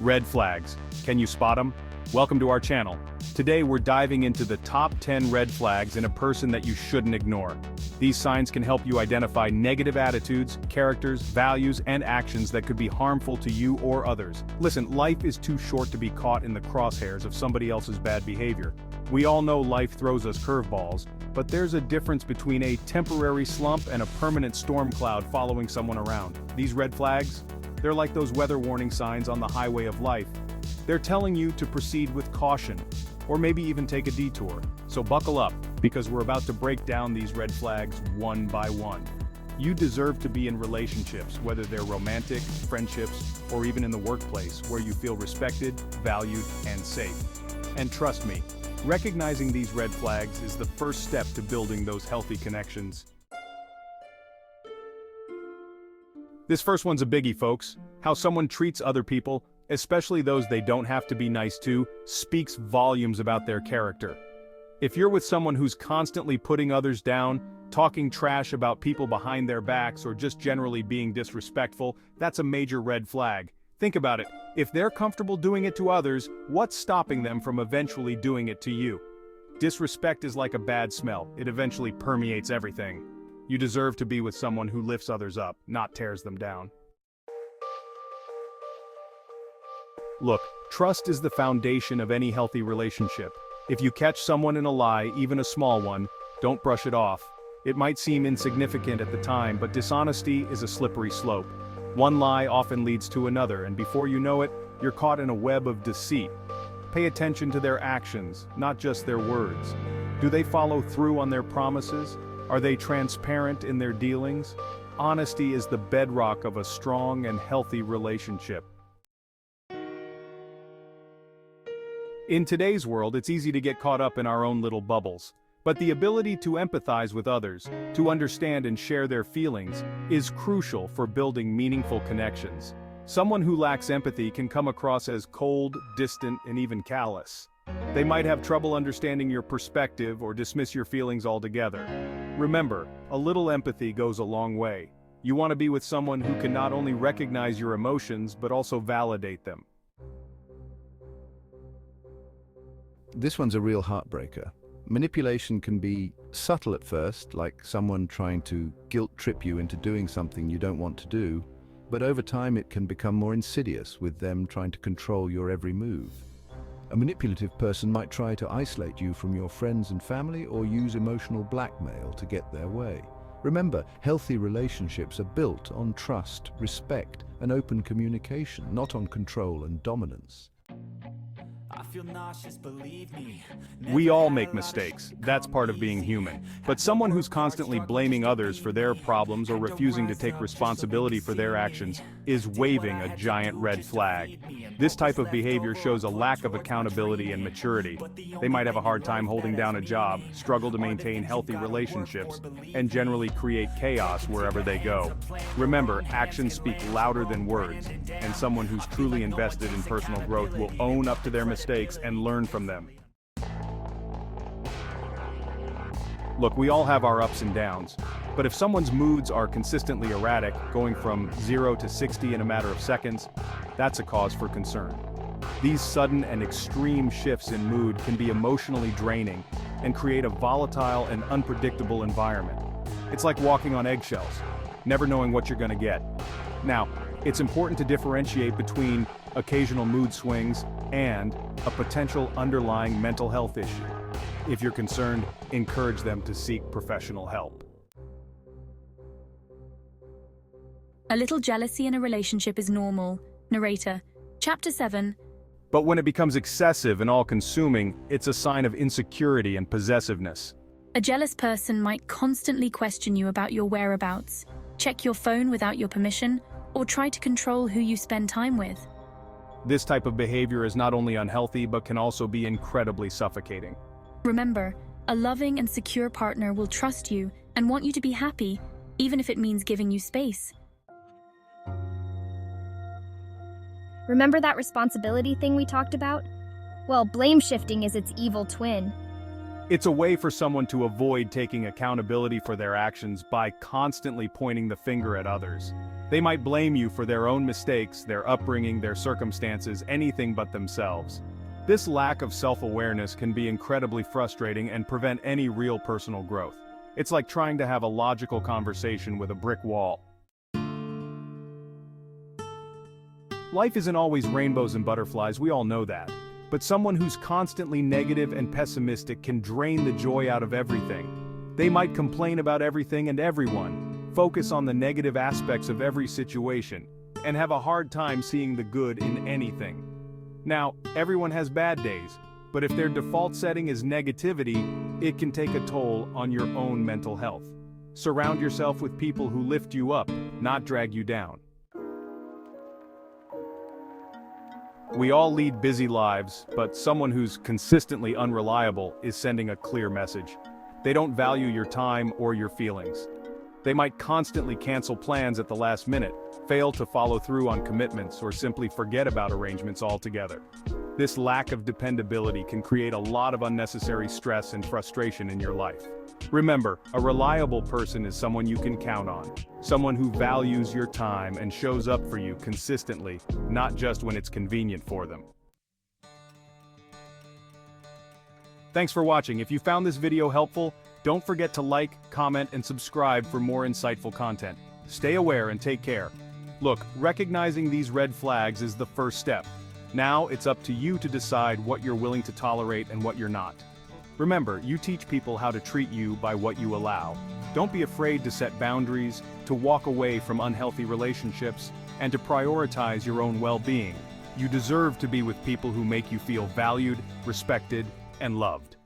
Red flags. Can you spot them? Welcome to our channel. Today we're diving into the top 10 red flags in a person that you shouldn't ignore. These signs can help you identify negative attitudes, characters, values, and actions that could be harmful to you or others. Listen, life is too short to be caught in the crosshairs of somebody else's bad behavior. We all know life throws us curveballs, but there's a difference between a temporary slump and a permanent storm cloud following someone around. These red flags? They're like those weather warning signs on the highway of life. They're telling you to proceed with caution, or maybe even take a detour. So buckle up, because we're about to break down these red flags one by one. You deserve to be in relationships, whether they're romantic, friendships, or even in the workplace, where you feel respected, valued, and safe. And trust me, recognizing these red flags is the first step to building those healthy connections. This first one's a biggie, folks. How someone treats other people, especially those they don't have to be nice to, speaks volumes about their character. If you're with someone who's constantly putting others down, talking trash about people behind their backs, or just generally being disrespectful, that's a major red flag. Think about it. If they're comfortable doing it to others, what's stopping them from eventually doing it to you? Disrespect is like a bad smell. It eventually permeates everything. You deserve to be with someone who lifts others up, not tears them down. Look, trust is the foundation of any healthy relationship. If you catch someone in a lie, even a small one, don't brush it off. It might seem insignificant at the time, but dishonesty is a slippery slope. One lie often leads to another, and before you know it, you're caught in a web of deceit. Pay attention to their actions, not just their words. Do they follow through on their promises? Are they transparent in their dealings? Honesty is the bedrock of a strong and healthy relationship. In today's world, it's easy to get caught up in our own little bubbles. But the ability to empathize with others, to understand and share their feelings, is crucial for building meaningful connections. Someone who lacks empathy can come across as cold, distant, and even callous. They might have trouble understanding your perspective or dismiss your feelings altogether. Remember, a little empathy goes a long way. You want to be with someone who can not only recognize your emotions, but also validate them. This one's a real heartbreaker. Manipulation can be subtle at first, like someone trying to guilt-trip you into doing something you don't want to do, but over time it can become more insidious, with them trying to control your every move. A manipulative person might try to isolate you from your friends and family, or use emotional blackmail to get their way. Remember, healthy relationships are built on trust, respect, and open communication, not on control and dominance. We all make mistakes, that's part of being human. But someone who's constantly blaming others for their problems or refusing to take responsibility for their actions is waving a giant red flag. This type of behavior shows a lack of accountability and maturity. They might have a hard time holding down a job, struggle to maintain healthy relationships, and generally create chaos wherever they go. Remember, actions speak louder than words, and someone who's truly invested in personal growth will own up to their mistakes and learn from them. Look, we all have our ups and downs, but if someone's moods are consistently erratic, going from 0 to 60 in a matter of seconds, that's a cause for concern. These sudden and extreme shifts in mood can be emotionally draining and create a volatile and unpredictable environment. It's like walking on eggshells, never knowing what you're going to get. Now, it's important to differentiate between occasional mood swings and a potential underlying mental health issue. If you're concerned, encourage them to seek professional help. A little jealousy in a relationship is normal. Narrator. Chapter 7. But when it becomes excessive and all-consuming, it's a sign of insecurity and possessiveness. A jealous person might constantly question you about your whereabouts, check your phone without your permission, or try to control who you spend time with. This type of behavior is not only unhealthy but can also be incredibly suffocating. Remember, a loving and secure partner will trust you and want you to be happy, even if it means giving you space. Remember that responsibility thing we talked about? Well, blame shifting is its evil twin. It's a way for someone to avoid taking accountability for their actions by constantly pointing the finger at others. They might blame you for their own mistakes, their upbringing, their circumstances, anything but themselves. This lack of self-awareness can be incredibly frustrating and prevent any real personal growth. It's like trying to have a logical conversation with a brick wall. Life isn't always rainbows and butterflies, we all know that. But someone who's constantly negative and pessimistic can drain the joy out of everything. They might complain about everything and everyone, focus on the negative aspects of every situation, and have a hard time seeing the good in anything. Now, everyone has bad days, but if their default setting is negativity, it can take a toll on your own mental health. Surround yourself with people who lift you up, not drag you down. We all lead busy lives, but someone who's consistently unreliable is sending a clear message. They don't value your time or your feelings. They might constantly cancel plans at the last minute, fail to follow through on commitments, or simply forget about arrangements altogether. This lack of dependability can create a lot of unnecessary stress and frustration in your life. Remember, a reliable person is someone you can count on, someone who values your time and shows up for you consistently, not just when it's convenient for them. Thanks for watching. If you found this video helpful, don't forget to like, comment, and subscribe for more insightful content. Stay aware and take care. Look, recognizing these red flags is the first step. Now it's up to you to decide what you're willing to tolerate and what you're not. Remember, you teach people how to treat you by what you allow. Don't be afraid to set boundaries, to walk away from unhealthy relationships, and to prioritize your own well-being. You deserve to be with people who make you feel valued, respected, and loved.